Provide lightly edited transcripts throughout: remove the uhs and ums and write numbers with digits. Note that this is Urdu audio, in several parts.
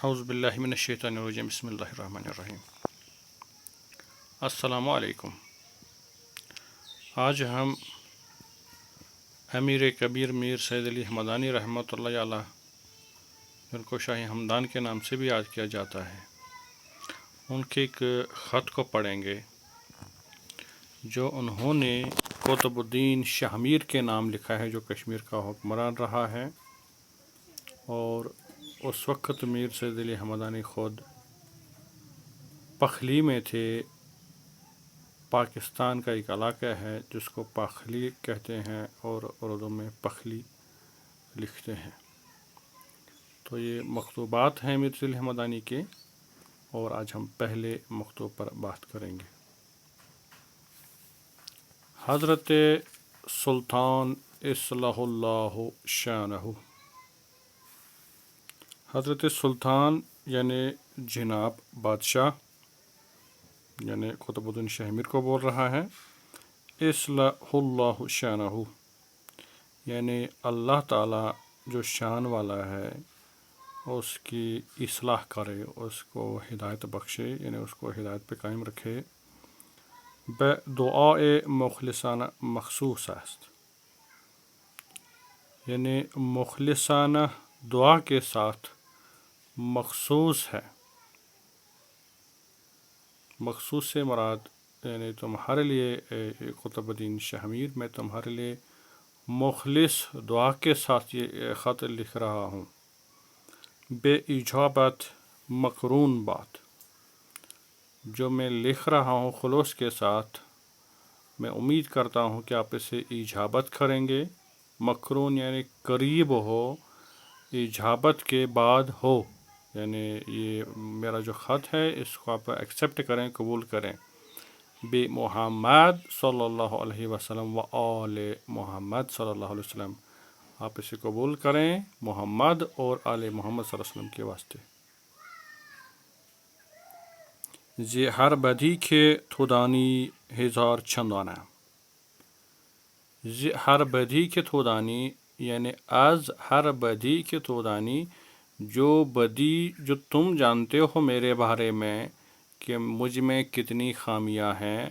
اعوذ باللہ من الشیطان الرجیم بسم اللہ الرحمن الرحیم۔ السلام علیکم۔ آج ہم امیر کبیر میر سید علی حمدانی رحمۃ اللہ علیہ، جن کو شاہی ہمدان کے نام سے بھی یاد کیا جاتا ہے، ان کے ایک خط کو پڑھیں گے جو انہوں نے قطب الدین شاہ میر کے نام لکھا ہے، جو کشمیر کا حکمران رہا ہے، اور اس وقت میر سید علی حمدانی خود پخلی میں تھے۔ پاکستان کا ایک علاقہ ہے جس کو پاخلی کہتے ہیں اور اردو میں پخلی لکھتے ہیں۔ تو یہ مکتوبات ہیں میر سید علی حمدانی کے، اور آج ہم پہلے مکتوب پر بات کریں گے۔ حضرت سلطان اصلاح اللہ شانہ۔ حضرت سلطان یعنی جناب بادشاہ، یعنی قطب الدین شاہ میر کو بول رہا ہے۔ اصلاح اللہ شانہ یعنی اللہ تعالیٰ جو شان والا ہے اس کی اصلاح کرے، اس کو ہدایت بخشے، یعنی اس کو ہدایت پہ قائم رکھے۔ بے دعائے مخلصانہ مخصوص است، یعنی مخلصانہ دعا کے ساتھ مخصوص ہے۔ مخصوص سے مراد یعنی تمہارے لیے قطب الدین شاہ میر، میں تمہارے لیے مخلص دعا کے ساتھ یہ خط لکھ رہا ہوں۔ بے اجابت مقرون بات، جو میں لکھ رہا ہوں خلوص کے ساتھ، میں امید کرتا ہوں کہ آپ اسے اجابت کریں گے۔ مقرون یعنی قریب ہو، اجابت کے بعد ہو، یعنی یہ میرا جو خط ہے اس کو آپ ایکسیپٹ کریں، قبول کریں۔ بے محمد صلی اللہ علیہ وسلم و آل محمد صلی اللہ علیہ وسلم، آپ اسے قبول کریں محمد اور آل محمد صلی اللہ علیہ وسلم کے واسطے۔ زی ہر بدی کے تھودانی ہزار چندانہ۔ زی ہر بدی کے تھودانی یعنی از ہر بدی کے تھودانی، جو بدی جو تم جانتے ہو میرے بارے میں کہ مجھ میں کتنی خامیاں ہیں،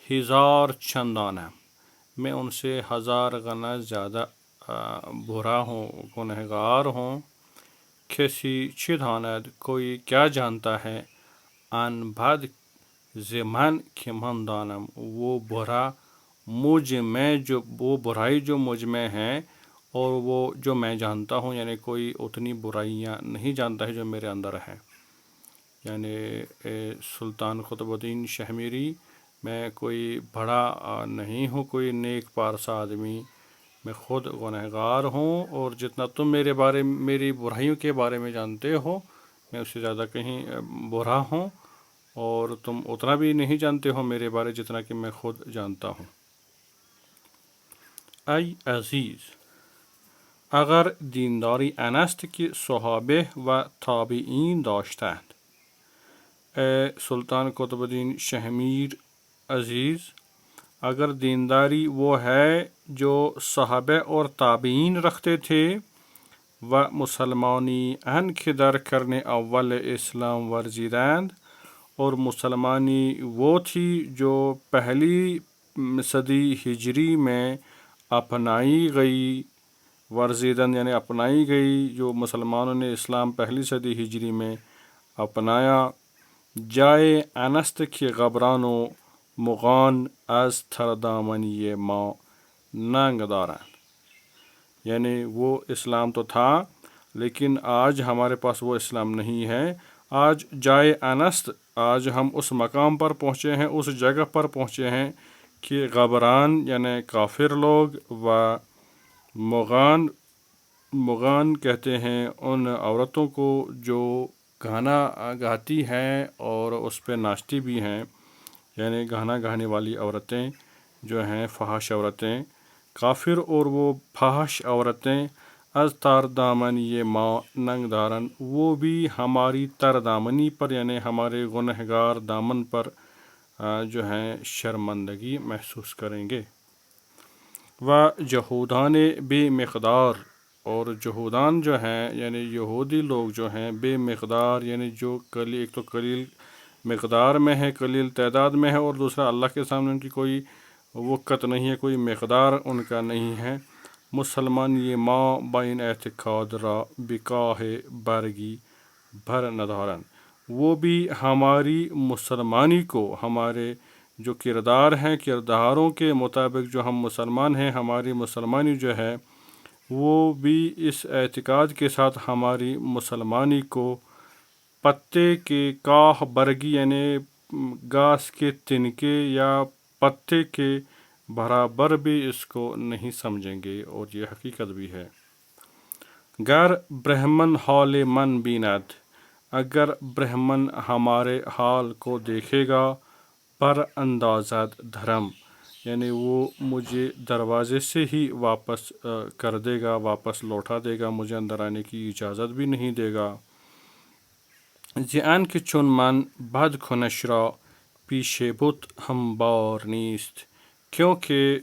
ہزار چندانہ میں ان سے ہزار گنا زیادہ برا ہوں، گنہگار ہوں۔ کسی چھ داند کوئی کیا جانتا ہے، ان بد زمن کہ من دانم وہ برا مجھ میں، جو وہ برائی جو مجھ میں ہے اور وہ جو میں جانتا ہوں، یعنی کوئی اتنی برائیاں نہیں جانتا ہے جو میرے اندر ہے۔ یعنی سلطان قطب الدین شاہ میری، میں کوئی بڑا نہیں ہوں، کوئی نیک پارسا آدمی، میں خود گنہگار ہوں، اور جتنا تم میری برائیوں کے بارے میں جانتے ہو، میں اس سے زیادہ کہیں برا ہوں، اور تم اتنا بھی نہیں جانتے ہو میرے بارے جتنا کہ میں خود جانتا ہوں۔ ای عزیز، اگر دینداری انست کی صحابہ و تابعین داشتند۔ اے سلطان قطب الدین شاہ میر عزیز، اگر دینداری وہ ہے جو صحابہ اور تابعین رکھتے تھے، و مسلمانی ان کے در کرنے اول اسلام ورزیدند، اور مسلمانی وہ تھی جو پہلی صدی ہجری میں اپنائی گئی، ورزیدن یعنی اپنائی گئی، جو مسلمانوں نے اسلام پہلی صدی ہجری میں اپنایا۔ جائے انست کی غبران و مغان از تردامنی ما ننگ دارند، یعنی وہ اسلام تو تھا لیکن آج ہمارے پاس وہ اسلام نہیں ہے۔ آج جائے انست، آج ہم اس مقام پر پہنچے ہیں، اس جگہ پر پہنچے ہیں کہ غبران یعنی کافر لوگ، و مغان کہتے ہیں ان عورتوں کو جو گانا گاتی ہیں اور اس پہ ناچتی بھی ہیں، یعنی گانا گانے والی عورتیں جو ہیں، فحش عورتیں، کافر اور وہ فحش عورتیں، از تار دامن یہ ماں ننگ دارن، وہ بھی ہماری تر دامنی پر یعنی ہمارے گنہگار دامن پر جو ہیں شرمندگی محسوس کریں گے۔ و جہودان بے مقدار، اور جہودان جو ہیں یعنی یہودی لوگ جو ہیں بے مقدار یعنی جو ایک تو قلیل مقدار میں ہے، قلیل تعداد میں ہے، اور دوسرا اللہ کے سامنے ان کی کوئی وقت نہیں ہے، کوئی مقدار ان کا نہیں ہے. مسلمان یہ ماں بین اعتقاد را بکاہ برگی بھر ندارن. وہ بھی ہماری مسلمانی کو، ہمارے جو کردار ہیں، کرداروں کے مطابق جو ہم مسلمان ہیں، ہماری مسلمانی جو ہے وہ بھی اس اعتقاد کے ساتھ ہماری مسلمانی کو پتے کے کاہ برگی یعنی گھاس کے تنکے یا پتے کے برابر بھی اس کو نہیں سمجھیں گے، اور یہ حقیقت بھی ہے. گر برہمن حال من بیند، اگر برہمن ہمارے حال کو دیکھے گا، پر اندازد دھرم یعنی وہ مجھے دروازے سے ہی واپس کر دے گا، واپس لوٹا دے گا، مجھے اندر آنے کی اجازت بھی نہیں دے گا. زیان کے چون من بد کنش را پیش بت ہم بار نیست، کیونکہ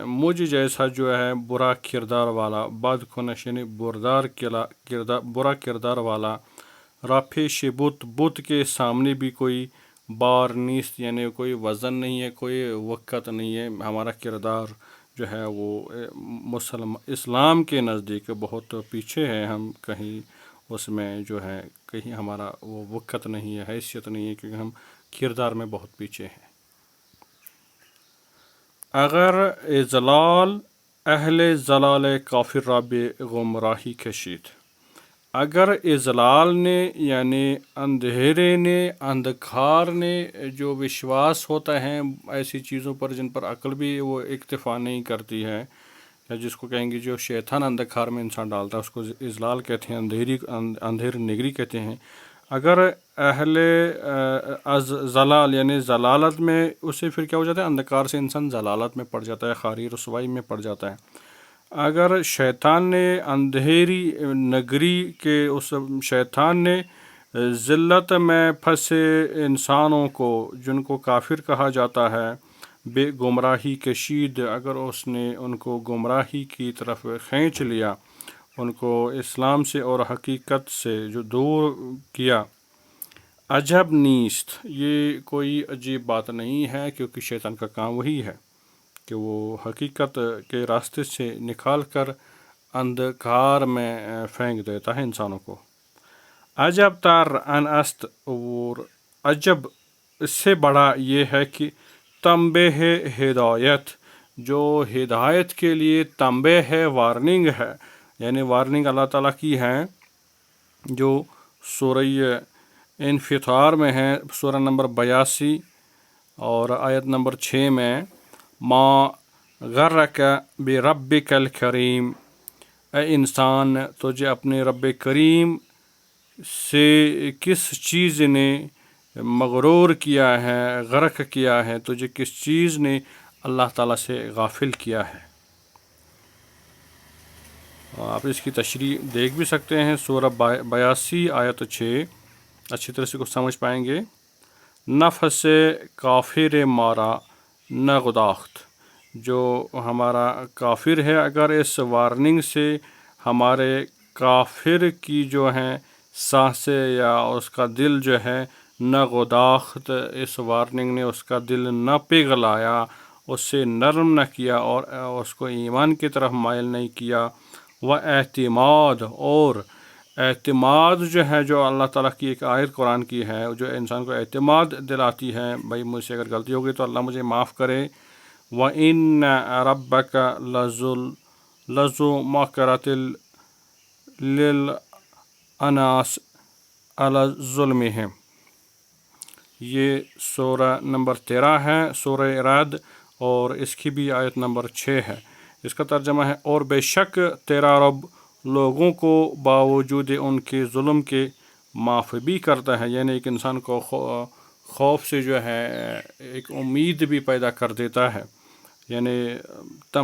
مجھ جیسا جو ہے برا کردار والا، بد کنش یعنی برا کردار والا، را پیش بت کے سامنے بھی کوئی بار نیست یعنی کوئی وزن نہیں ہے، کوئی وقت نہیں ہے. ہمارا کردار جو ہے وہ اسلام کے نزدیک بہت پیچھے ہے، ہم کہیں اس میں جو ہے کہیں ہمارا وہ وقت نہیں ہے، حیثیت نہیں ہے، کیونکہ ہم کردار میں بہت پیچھے ہیں. اگر اضلال اہل ضلال کافر را بے گمراہی کشید، اگر اضلال نے یعنی اندھیرے نے، اندھکار نے جو وشواس ہوتا ہے ایسی چیزوں پر جن پر عقل بھی وہ اکتفا نہیں کرتی ہے، یا جس کو کہیں گے جو شیطان اندھکار میں انسان ڈالتا ہے، اس کو اضلال کہتے ہیں، اندھیر نگری کہتے ہیں. اگر اہل ضلال یعنی ضلالت میں، اسے پھر کیا ہو جاتا ہے، اندھکار سے انسان ضلالت میں پڑ جاتا ہے، خاری رسوائی میں پڑ جاتا ہے. اگر شیطان نے اندھیری نگری کے اس شیطان نے ذلت میں پھنسے انسانوں کو، جن کو کافر کہا جاتا ہے، بے گمراہی کشید، اگر اس نے ان کو گمراہی کی طرف کھینچ لیا، ان کو اسلام سے اور حقیقت سے جو دور کیا، عجب نیست، یہ کوئی عجیب بات نہیں ہے، کیونکہ شیطان کا کام وہی ہے کہ وہ حقیقت کے راستے سے نکال کر اندھکار میں پھینک دیتا ہے انسانوں کو. عجب تر ان است، اور عجب اس سے بڑا یہ ہے کہ تنبیہ ہدایت، جو ہدایت کے لیے تنبیہ ہے، وارننگ ہے، یعنی وارننگ اللہ تعالیٰ کی ہے، جو سورہ انفطار میں ہے، سورہ نمبر 82 اور آیت نمبر 6 میں، ما غرک بربک الکریم، اے انسان تجھے اپنے رب کریم سے کس چیز نے مغرور کیا ہے، غرق کیا ہے، تجھے کس چیز نے اللہ تعالیٰ سے غافل کیا ہے. آپ اس کی تشریح دیکھ بھی سکتے ہیں، سورہ 82 آیت 6 اچھی طرح سے کو سمجھ پائیں گے. نفس کافر مارا نہ گداخت، جو ہمارا کافر ہے، اگر اس وارننگ سے ہمارے کافر کی جو ہیں سانسیں یا اس کا دل جو ہے نہ گداخت، اس وارننگ نے اس کا دل نہ پگھلایا، اس سے نرم نہ کیا اور اس کو ایمان کی طرف مائل نہیں کیا. و اعتماد، اور اعتماد جو ہے، جو اللہ تعالیٰ کی ایک آیت قرآن کی ہے، جو انسان کو اعتماد دلاتی ہے، بھائی مجھ سے اگر غلطی ہوگی تو اللہ مجھے معاف کرے. وَإِنَّ رَبَّكَ لَذُو مَغْفِرَةٍ لِلْأَنَاسِ عَلَى ظُلْمِهِمْ، یہ سورہ نمبر 13 ہے، سورہ رعد، اور اس کی بھی آیت نمبر 6 ہے. اس کا ترجمہ ہے، اور بے شک تیرا رب لوگوں کو باوجود ان کے ظلم کے معاف بھی کرتا ہے، یعنی ایک انسان کو خوف سے جو ہے ایک امید بھی پیدا کر دیتا ہے، یعنی